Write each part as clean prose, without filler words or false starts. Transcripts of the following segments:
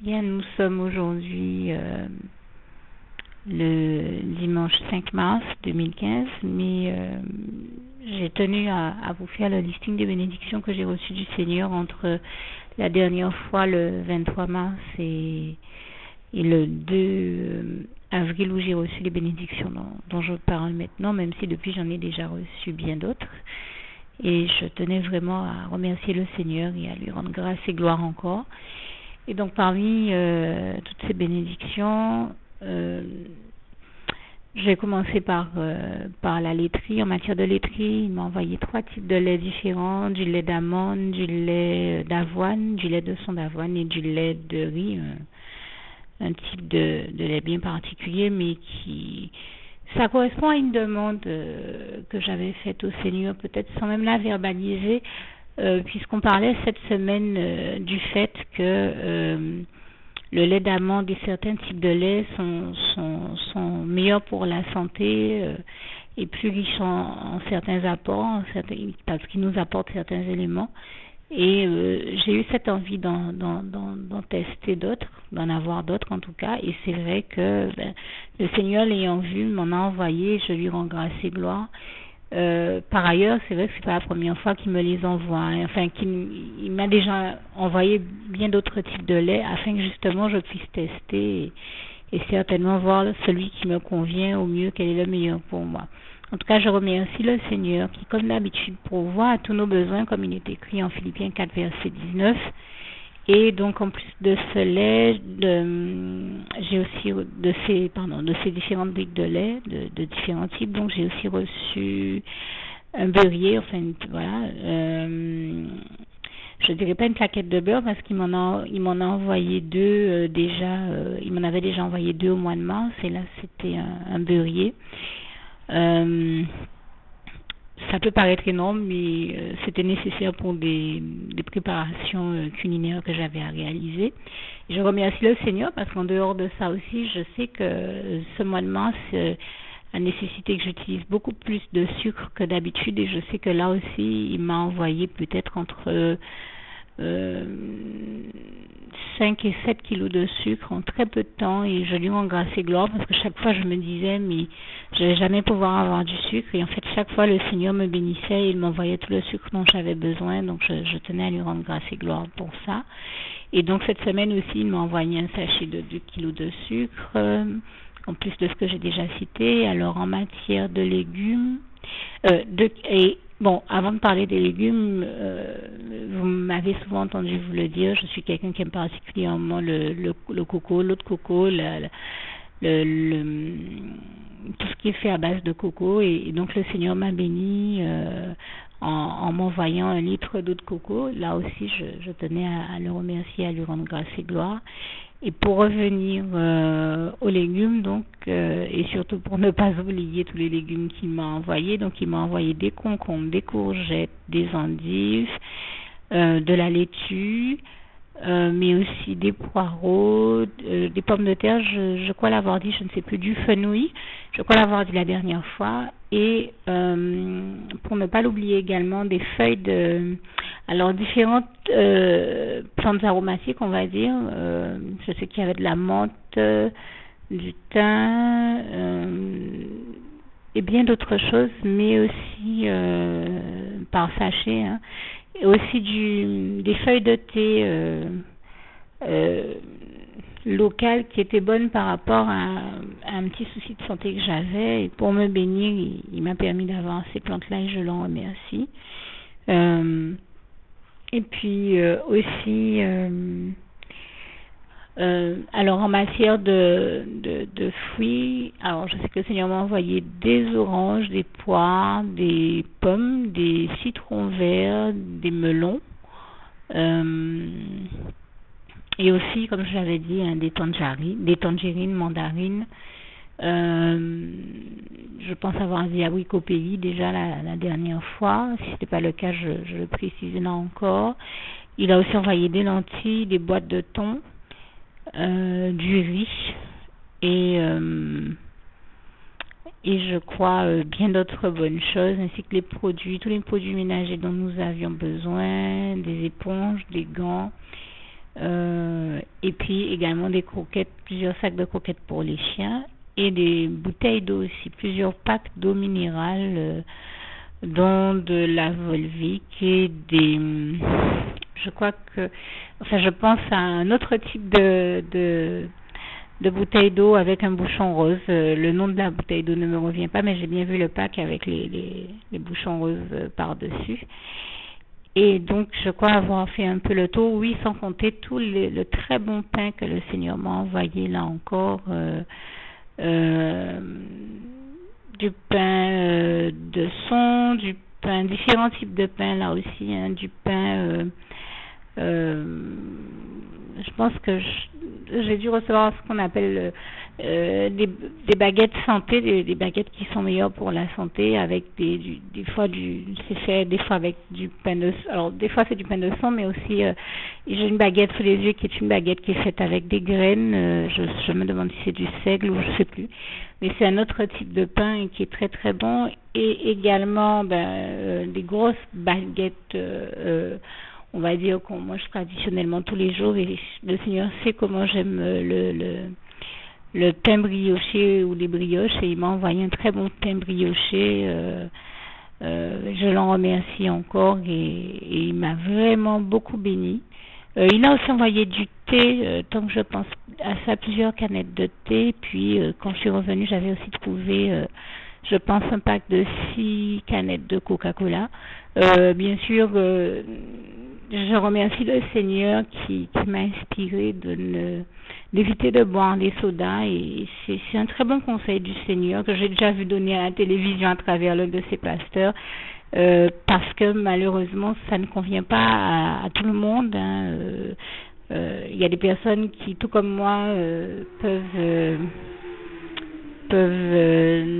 Bien, nous sommes aujourd'hui le dimanche 5 mars 2015, mais j'ai tenu à vous faire le listing des bénédictions que j'ai reçues du Seigneur entre la dernière fois, le 23 mars, et le 2 avril, où j'ai reçu les bénédictions dont je parle maintenant, même si depuis j'en ai déjà reçu bien d'autres. Et je tenais vraiment à remercier le Seigneur et à lui rendre grâce et gloire encore. Et donc parmi toutes ces bénédictions, j'ai commencé par la laiterie. En matière de laiterie, il m'a envoyé 3 types de lait différents: du lait d'amande, du lait d'avoine, du lait de son d'avoine et du lait de riz, un type de lait bien particulier, mais ça correspond à une demande que j'avais faite au Seigneur, peut-être sans même la verbaliser, puisqu'on parlait cette semaine du fait que le lait d'amande et certains types de lait sont meilleurs pour la santé et plus riches en certains apports, parce qu'ils nous apportent certains éléments. Et j'ai eu cette envie d'en tester d'autres, d'en avoir d'autres en tout cas. Et c'est vrai que le Seigneur, l'ayant vu, m'en a envoyé. Je lui rends grâce et gloire. Par ailleurs, c'est vrai que c'est pas la première fois qu'il me les envoie. Enfin, il m'a déjà envoyé bien d'autres types de lait afin que justement je puisse tester et certainement voir celui qui me convient au mieux, quel est le meilleur pour moi. En tout cas, je remercie le Seigneur qui, comme d'habitude, pourvoit à tous nos besoins, comme il est écrit en Philippiens 4, verset 19. Et donc, en plus de ce lait, j'ai aussi de ces différentes briques de lait, de différents types. Donc, j'ai aussi reçu un beurrier, enfin, voilà. Je dirais pas une plaquette de beurre parce qu'il m'en a envoyé deux déjà. Il m'en avait déjà envoyé 2 au mois de mars, et là, c'était un beurrier. Ça peut paraître énorme, mais c'était nécessaire pour des préparations culinaires que j'avais à réaliser. Et je remercie le Seigneur parce qu'en dehors de ça aussi, je sais que ce mois de mars a nécessité que j'utilise beaucoup plus de sucre que d'habitude, et je sais que là aussi, il m'a envoyé peut-être entre 5 et 7 kilos de sucre en très peu de temps, et je lui rends grâce et gloire parce que chaque fois je me disais mais je vais jamais pouvoir avoir du sucre, et en fait chaque fois le Seigneur me bénissait et il m'envoyait tout le sucre dont j'avais besoin, donc je tenais à lui rendre grâce et gloire pour ça. Et donc cette semaine aussi il m'a envoyé un sachet de 2 kilos de sucre, en plus de ce que j'ai déjà cité. Alors en matière de légumes, bon, avant de parler des légumes, vous m'avez souvent entendu vous le dire, je suis quelqu'un qui aime particulièrement le coco, l'eau de coco, tout ce qui est fait à base de coco, et donc le Seigneur m'a béni en m'envoyant 1 litre d'eau de coco. Là aussi, je tenais à le remercier, à lui rendre grâce et gloire. Et pour revenir aux légumes, donc, et surtout pour ne pas oublier tous les légumes qu'il m'a envoyés, donc il m'a envoyé des concombres, des courgettes, des endives, de la laitue, mais aussi des poireaux, des pommes de terre, je crois l'avoir dit, je ne sais plus, du fenouil, je crois l'avoir dit la dernière fois, et pour ne pas l'oublier également, des feuilles alors différentes plantes aromatiques, on va dire. Je sais qu'il y avait de la menthe, du thym, et bien d'autres choses, mais aussi par sachet, hein. Et aussi des feuilles de thé locales qui étaient bonnes par rapport à un petit souci de santé que j'avais. Et pour me bénir, il m'a permis d'avoir ces plantes-là, et je l'en remercie. Et puis aussi, alors en matière de fruits, alors je sais que le Seigneur m'a envoyé des oranges, des poires, des pommes, des citrons verts, des melons, et aussi, comme je l'avais dit, hein, des tangerines, mandarines. Je pense avoir dit abricot pays déjà la dernière fois. Si ce n'était pas le cas, je le précise là encore. Il a aussi envoyé des lentilles, des boîtes de thon, du riz, et je crois bien d'autres bonnes choses, ainsi que tous les produits ménagers dont nous avions besoin, des éponges, des gants, Et puis également des croquettes, plusieurs sacs de croquettes pour les chiens et des bouteilles d'eau aussi, plusieurs packs d'eau minérale, dont de la Volvic et je crois que, enfin je pense à un autre type de bouteille d'eau avec un bouchon rose. Le nom de la bouteille d'eau ne me revient pas, mais j'ai bien vu le pack avec les bouchons roses par-dessus. Et donc, je crois avoir fait un peu le tour, oui, sans compter le très bon pain que le Seigneur m'a envoyé, là encore, du pain de son, du pain, différents types de pain, là aussi, hein, du pain, je pense que j'ai dû recevoir ce qu'on appelle des baguettes santé, des baguettes qui sont meilleures pour la santé, avec des fois c'est fait des fois avec du pain de, alors des fois c'est du pain de sang, mais aussi j'ai une baguette sous les yeux qui est une baguette qui est faite avec des graines, je me demande si c'est du seigle ou je sais plus, mais c'est un autre type de pain qui est très très bon, et également des grosses baguettes, on va dire qu'on mange traditionnellement tous les jours, et le Seigneur sait comment j'aime le pain brioché ou les brioches, et il m'a envoyé un très bon pain brioché. Je l'en remercie encore, et il m'a vraiment beaucoup béni. Il a aussi envoyé du thé, tant que je pense à ça, plusieurs canettes de thé. Puis quand je suis revenue, j'avais aussi trouvé, je pense, un pack de 6 canettes de Coca-Cola. Bien sûr, je remercie le Seigneur qui m'a inspiré d'éviter de boire des sodas, et c'est un très bon conseil du Seigneur que j'ai déjà vu donner à la télévision à travers l'un de ses pasteurs, parce que malheureusement ça ne convient pas à tout le monde, hein. Y a des personnes qui, tout comme moi, peuvent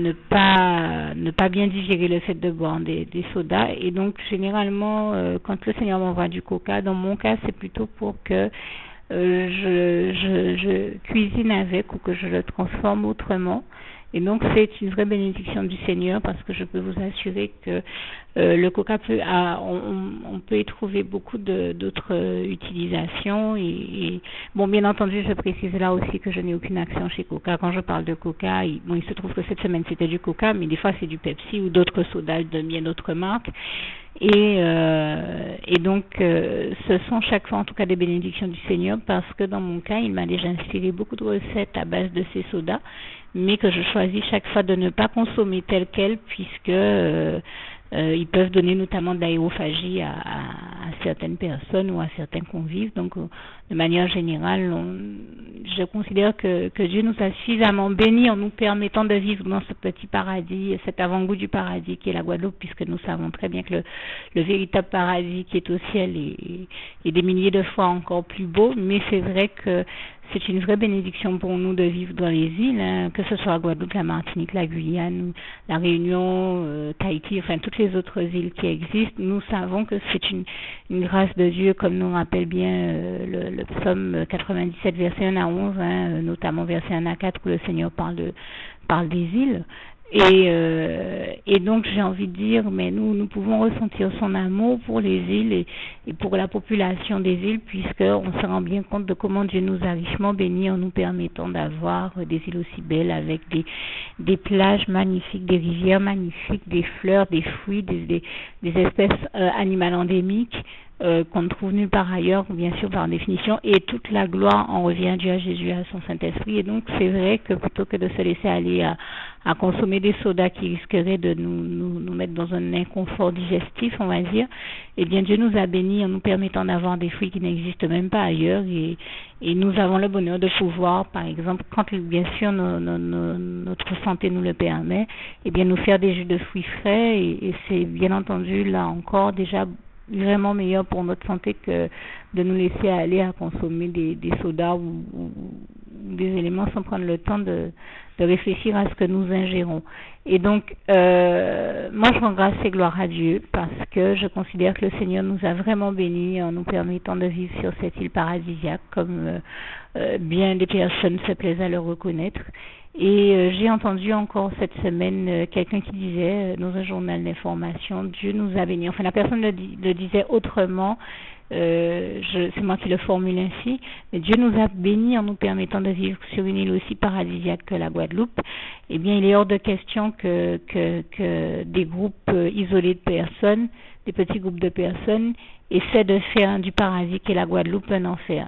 ne pas bien digérer le fait de boire des sodas, et donc généralement quand le Seigneur m'envoie du coca, dans mon cas c'est plutôt pour que je cuisine avec, ou que je le transforme autrement. Et donc c'est une vraie bénédiction du Seigneur, parce que je peux vous assurer que le coca on peut y trouver beaucoup d'autres utilisations, et bon, bien entendu, je précise là aussi que je n'ai aucune action chez Coca. Quand je parle de coca, il se trouve que cette semaine c'était du coca, mais des fois c'est du Pepsi ou d'autres sodas de bien d'autres marques. Et donc ce sont chaque fois en tout cas des bénédictions du Seigneur, parce que dans mon cas il m'a déjà inspiré beaucoup de recettes à base de ces sodas, mais que je choisis chaque fois de ne pas consommer tel quel, puisque ils peuvent donner notamment de l'aérophagie à certaines personnes ou à certains convives. Donc de manière générale, je considère que Dieu nous a suffisamment bénis en nous permettant de vivre dans ce petit paradis, cet avant-goût du paradis qui est la Guadeloupe, puisque nous savons très bien que le véritable paradis qui est au ciel est des milliers de fois encore plus beau. Mais c'est vrai que c'est une vraie bénédiction pour nous de vivre dans les îles, hein, que ce soit la Guadeloupe, la Martinique, la Guyane, la Réunion, Tahiti, enfin toutes les autres îles qui existent. Nous savons que c'est une grâce de Dieu, comme nous rappelle bien le psaume 97, verset 1 à 11, hein, notamment verset 1 à 4, où le Seigneur parle des îles. Et donc j'ai envie de dire, mais nous pouvons ressentir son amour pour les îles et pour la population des îles, puisqu'on se rend bien compte de comment Dieu nous a richement bénis en nous permettant d'avoir des îles aussi belles, avec des plages magnifiques, des rivières magnifiques, des fleurs, des fruits, des espèces animales endémiques qu'on ne trouve nulle part ailleurs, bien sûr par définition, et toute la gloire en revient à Dieu, à Jésus, à son Saint-Esprit. Et donc c'est vrai que plutôt que de se laisser aller à consommer des sodas qui risqueraient de nous mettre dans un inconfort digestif, on va dire, eh bien Dieu nous a bénis en nous permettant d'avoir des fruits qui n'existent même pas ailleurs, et nous avons le bonheur de pouvoir, par exemple, quand bien sûr notre santé nous le permet, eh bien nous faire des jus de fruits frais, et c'est bien entendu là encore déjà vraiment meilleur pour notre santé que de nous laisser aller à consommer des sodas ou des éléments sans prendre le temps de réfléchir à ce que nous ingérons. Et donc, moi je rends grâce et gloire à Dieu, parce que je considère que le Seigneur nous a vraiment bénis en nous permettant de vivre sur cette île paradisiaque, comme bien des personnes se plaisent à le reconnaître. Et j'ai entendu encore cette semaine quelqu'un qui disait dans un journal d'information, Dieu nous a bénis. Enfin, la personne le disait autrement, c'est moi qui le formule ainsi, mais Dieu nous a bénis en nous permettant de vivre sur une île aussi paradisiaque que la Guadeloupe. Eh bien, il est hors de question que des groupes isolés de personnes, des petits groupes de personnes, essaient de faire du paradis qu'est la Guadeloupe un enfer.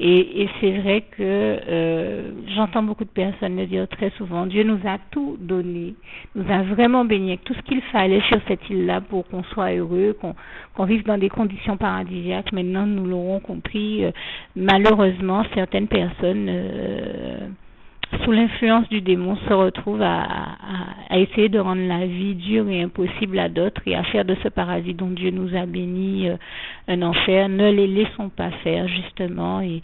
Et c'est vrai que j'entends beaucoup de personnes le dire très souvent, Dieu nous a tout donné, nous a vraiment bénis avec tout ce qu'il fallait sur cette île-là pour qu'on soit heureux, qu'on vive dans des conditions paradisiaques. Maintenant, nous l'aurons compris. Malheureusement, certaines personnes sous l'influence du démon, se retrouvent à essayer de rendre la vie dure et impossible à d'autres et à faire de ce paradis dont Dieu nous a bénis un enfer. Ne les laissons pas faire, justement, et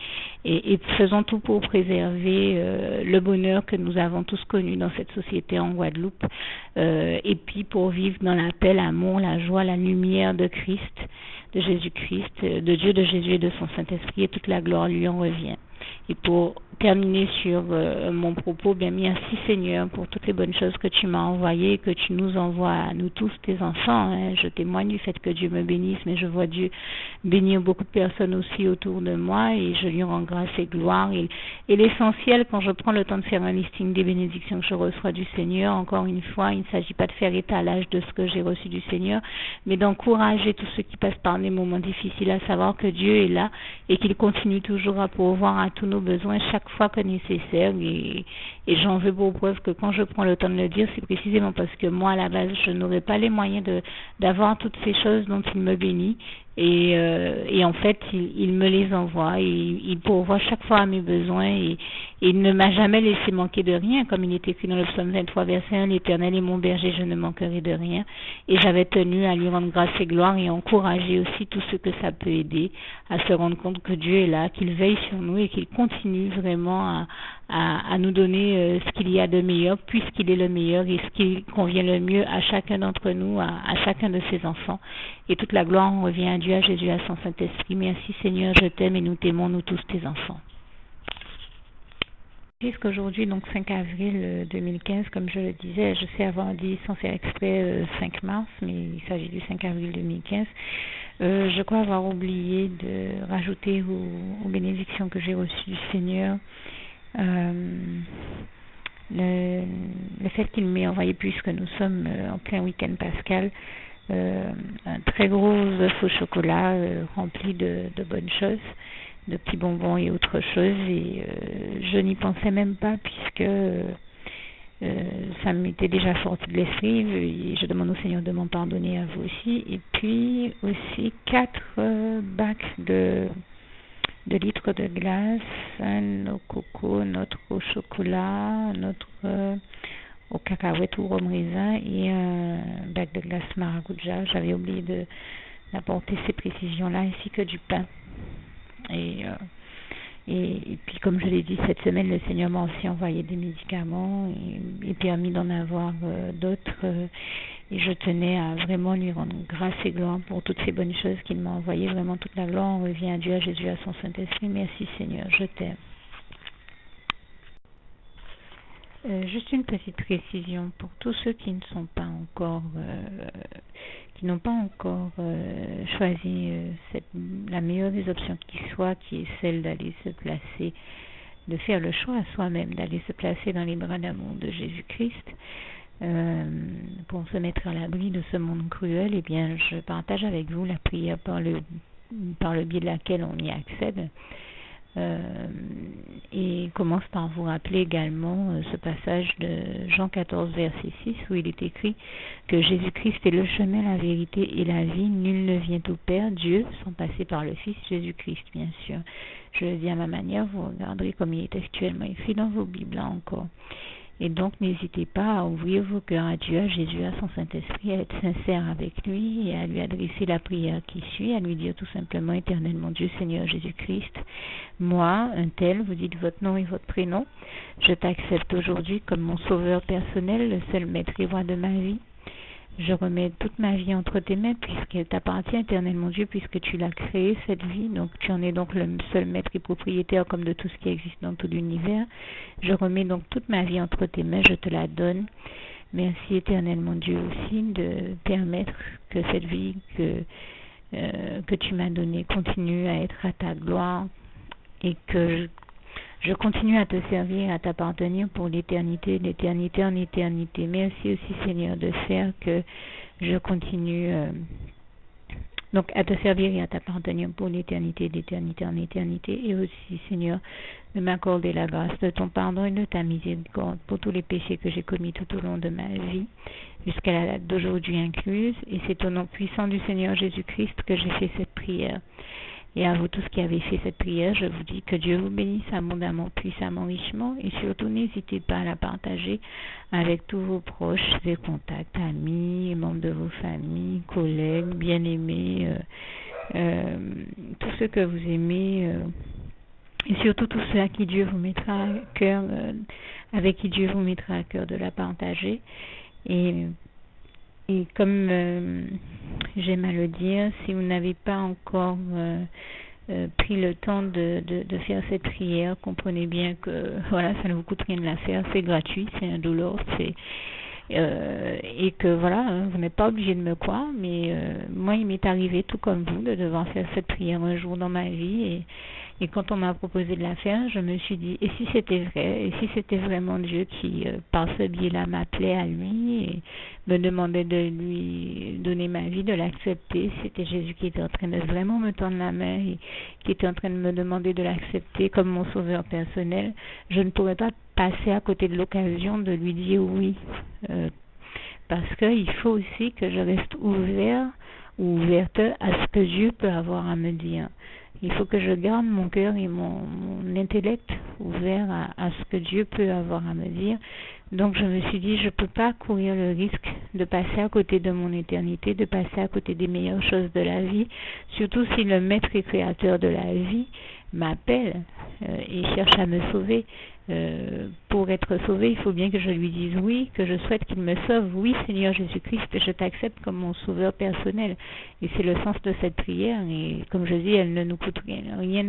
faisons tout pour préserver le bonheur que nous avons tous connu dans cette société en Guadeloupe, et puis pour vivre dans la paix, l'amour, la joie, la lumière de Christ, de Jésus-Christ, de Dieu, de Jésus et de son Saint-Esprit, et toute la gloire lui en revient. Et pour terminer sur mon propos, bien merci Seigneur pour toutes les bonnes choses que tu m'as envoyées, que tu nous envoies à nous tous, tes enfants. Je témoigne du fait que Dieu me bénisse, mais je vois Dieu bénir beaucoup de personnes aussi autour de moi et je lui rends grâce et gloire. Et l'essentiel, quand je prends le temps de faire un listing des bénédictions que je reçois du Seigneur, encore une fois, il ne s'agit pas de faire étalage de ce que j'ai reçu du Seigneur, mais d'encourager tous ceux qui passent par des moments difficiles à savoir que Dieu est là et qu'il continue toujours à pourvoir à tous nos besoins chaque fois que nécessaire, et j'en veux pour preuve que quand je prends le temps de le dire, c'est précisément parce que moi à la base je n'aurais pas les moyens d'avoir toutes ces choses dont il me bénit, et en fait il me les envoie, et il pourvoit chaque fois à mes besoins, et il ne m'a jamais laissé manquer de rien, comme il est écrit dans le psaume 23 verset 1, l'Éternel est mon berger, je ne manquerai de rien, et j'avais tenu à lui rendre grâce et gloire et encourager aussi tous ceux que ça peut aider à se rendre compte que Dieu est là, qu'il veille sur nous et qu'il continue vraiment à nous donner ce qu'il y a de meilleur, puisqu'il est le meilleur et ce qui convient le mieux à chacun d'entre nous, à chacun de ses enfants. Et toute la gloire en revient à Dieu, à Jésus, à son Saint-Esprit. Merci Seigneur, je t'aime et nous t'aimons, nous tous tes enfants. Jusqu'aujourd'hui, donc 5 avril 2015, comme je le disais, je sais avoir dit sans faire exprès 5 mars, mais il s'agit du 5 avril 2015. Je crois avoir oublié de rajouter aux bénédictions que j'ai reçues du Seigneur le fait qu'il m'ait envoyé, puisque nous sommes en plein week-end pascal, un très gros œuf au chocolat rempli de bonnes choses, de petits bonbons et autre chose, et je n'y pensais même pas puisque ça m'était déjà sorti de l'esprit, et je demande au Seigneur de m'en pardonner, à vous aussi. Et puis aussi 4 bacs de litres de glace, nos cocos, notre au chocolat, notre au cacahuète ou rhum raisin, et un bac de glace maracuja. J'avais oublié d'apporter ces précisions-là, ainsi que du pain. Et puis, comme je l'ai dit, cette semaine, le Seigneur m'a aussi envoyé des médicaments et permis d'en avoir d'autres. Et je tenais à vraiment lui rendre grâce et gloire pour toutes ces bonnes choses qu'il m'a envoyées. Vraiment, toute la gloire en revient à Dieu, à Jésus, à son Saint-Esprit. Merci Seigneur, je t'aime. Juste une petite précision pour tous ceux qui ne sont pas encore, qui n'ont pas encore choisi la meilleure des options qui soit, qui est celle d'aller se placer, de faire le choix à soi-même, d'aller se placer dans les bras d'amour de Jésus-Christ, pour se mettre à l'abri de ce monde cruel. Eh bien, je partage avec vous la prière par le biais de laquelle on y accède. Et commence par vous rappeler également ce passage de Jean 14 verset 6 où il est écrit que Jésus-Christ est le chemin, la vérité et la vie. Nul ne vient au Père, Dieu, sans passer par le Fils Jésus-Christ, bien sûr. Je le dis à ma manière, vous regarderez comme il est actuellement écrit dans vos Bibles là encore. Et donc, n'hésitez pas à ouvrir vos cœurs à Dieu, à Jésus, à son Saint-Esprit, à être sincère avec lui et à lui adresser la prière qui suit, à lui dire tout simplement: Éternel mon Dieu, Seigneur Jésus-Christ, moi, un tel, vous dites votre nom et votre prénom, je t'accepte aujourd'hui comme mon sauveur personnel, le seul maître et roi de ma vie. Je remets toute ma vie entre tes mains, puisqu'elle t'appartient, Éternel mon Dieu, puisque tu l'as créée, cette vie. Donc tu en es donc le seul maître et propriétaire comme de tout ce qui existe dans tout l'univers. Je remets donc toute ma vie entre tes mains, je te la donne. Merci, Éternel mon Dieu, aussi de permettre que cette vie que tu m'as donné continue à être à ta gloire et que je continue à te servir, à t'appartenir pour l'éternité, d'éternité en éternité. Merci aussi, Seigneur, de faire que je continue donc à te servir et à t'appartenir pour l'éternité, d'éternité en éternité. Et aussi, Seigneur, de m'accorder la grâce de ton pardon et de ta miséricorde pour tous les péchés que j'ai commis tout au long de ma vie, jusqu'à la date d'aujourd'hui incluse. Et c'est au nom puissant du Seigneur Jésus-Christ que j'ai fait cette prière. Et à vous tous qui avez fait cette prière, je vous dis que Dieu vous bénisse abondamment, puissamment, richement. Et surtout, n'hésitez pas à la partager avec tous vos proches et contacts, amis, membres de vos familles, collègues, bien-aimés, tous ceux que vous aimez. Et surtout tous ceux à qui Dieu vous mettra à cœur, avec qui Dieu vous mettra à cœur de la partager. Et comme j'aime à le dire, si vous n'avez pas encore pris le temps de faire cette prière, comprenez bien que voilà, ça ne vous coûte rien de la faire, c'est gratuit, c'est indolore, et que voilà, vous n'êtes pas obligé de me croire, mais moi il m'est arrivé tout comme vous de devoir faire cette prière un jour dans ma vie, et quand on m'a proposé de la faire, je me suis dit, et si c'était vrai, et si c'était vraiment Dieu qui, par ce biais-là, m'appelait à lui et me demandait de lui donner ma vie, de l'accepter, c'était Jésus qui était en train de vraiment me tendre la main et qui était en train de me demander de l'accepter comme mon sauveur personnel, je ne pourrais pas passer à côté de l'occasion de lui dire oui, parce qu'il faut aussi que je reste ouvert ou ouverte à ce que Dieu peut avoir à me dire. Il faut que je garde mon cœur et mon intellect ouvert à ce que Dieu peut avoir à me dire. Donc je me suis dit, je ne peux pas courir le risque de passer à côté de mon éternité, de passer à côté des meilleures choses de la vie, surtout si le maître et créateur de la vie m'appelle et cherche à me sauver. Pour être sauvé, il faut bien que je lui dise oui, que je souhaite qu'il me sauve. Oui, Seigneur Jésus-Christ, je t'accepte comme mon sauveur personnel. Et c'est le sens de cette prière. Et comme je dis, elle ne nous coûte rien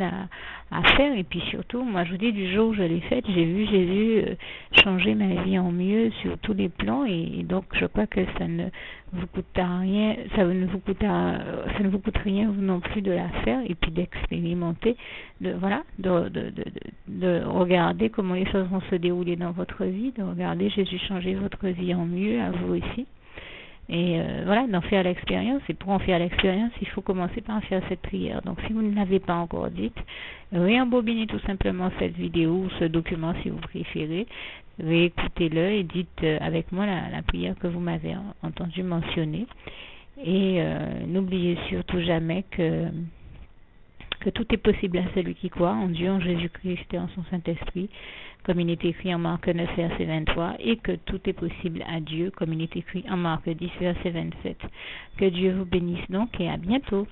à faire. Et puis surtout, moi je vous dis, du jour où je l'ai faite, j'ai vu Jésus changer ma vie en mieux sur tous les plans. Et donc je crois que ça ne vous coûte rien, ça ne vous coûte rien vous non plus de la faire et puis d'expérimenter, de regarder comment les choses vont se dérouler dans votre vie, de regarder Jésus changer votre vie en mieux, à vous aussi. Et voilà, d'en faire l'expérience. Et pour en faire l'expérience, il faut commencer par faire cette prière. Donc si vous ne l'avez pas encore dite, réembobinez tout simplement cette vidéo ou ce document si vous préférez, réécoutez-le et dites avec moi la prière que vous m'avez entendu mentionner. Et n'oubliez surtout jamais que tout est possible à celui qui croit en Dieu, en Jésus-Christ et en son Saint-Esprit, comme il est écrit en Marc 9, verset 23, et que tout est possible à Dieu, comme il est écrit en Marc 10, verset 27. Que Dieu vous bénisse donc et à bientôt.